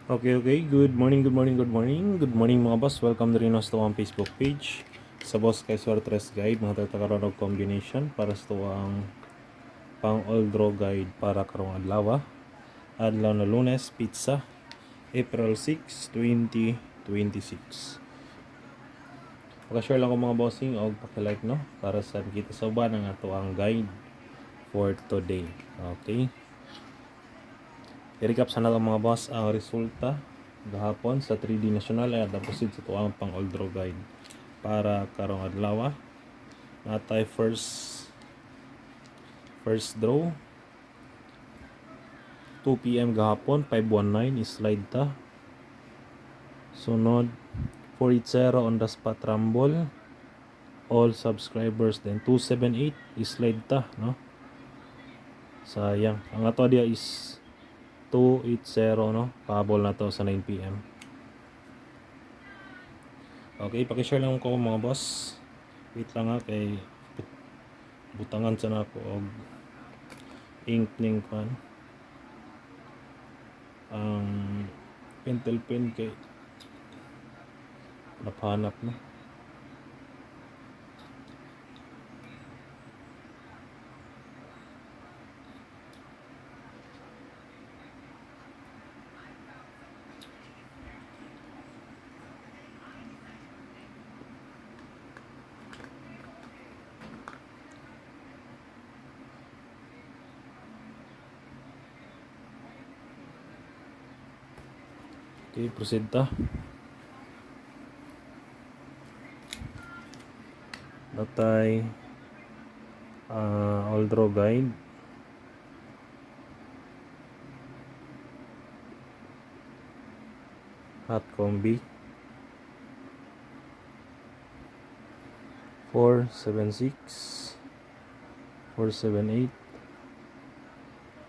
Okay. Good morning, good morning, good morning. Good morning mga boss. Welcome na rin sa ang Facebook page. Sa boss kay Swartres Guide, mga tatakaroon ng combination para sa ang pang all draw guide para karong adlaw. Adlaw na Lunes, pizza, April 6, 2026. Paka-share lang ko mga bossing o paki-like no para sa kita sa uban ang ato ang guide for today. Okay. I-recap sa nato mga boss ang resulta gahapon sa 3D National ay deposit sa tuwang pang all draw guide para karong adlaw. Natay first draw 2 PM gahapon 519 slide ta. Sunod 480 on the spot rumble all subscribers, then 278 slide ta no. Sayang ang ato dia is 280 no, pahabol na to sa 9 PM. Okay, paki-share lang ko mga boss. Wait lang ha, kay butangan sa na ako og ink ning kan ang pentel pen kay napahanap na. Okay, proceed ta. Natay all draw guide. Hot combi 476 478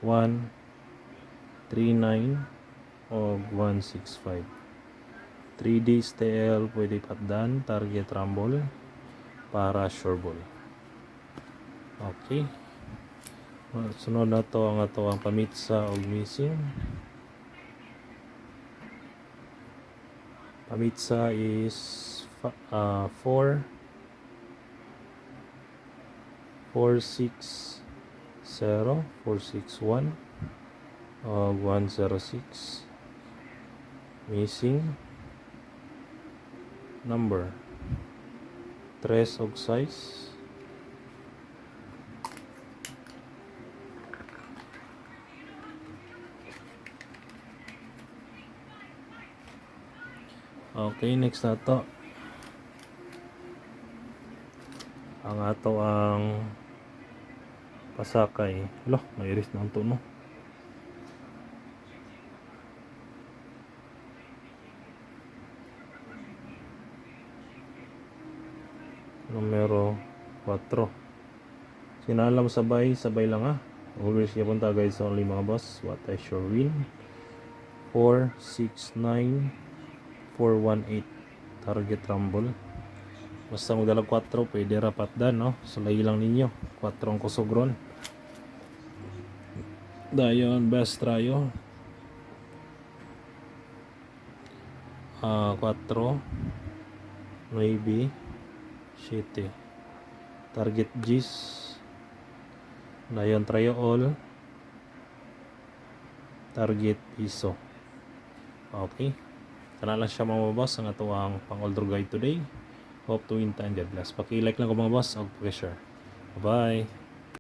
139 o 165. 3D STL pwede patdan, target rumble para sure ball. Okay. Sunod na to ang ato ang pamitsa og missing. Pamitsa is 4 460 461 106. Missing number 3 og size. Okay, next na to ang ato ang pasakay. Lo, may iris na ito no. Numero 4. Sinalam sabay lang ha. Always siya punta guys only mga boss. What I sure win. 469 418 target rumble. Basta magdalag 4 pwede rapat dan no. Sulay lang ninyo 4 ang kusogron. Dayon best tryo 4 maybe 7 target G's. Dayon tryo all target piso. Okay, kana lang siya mga boss ang ato ang pang all draw guide today. Hope to win time. God bless. Paki-like lang ko mga boss og paki-share. Bye.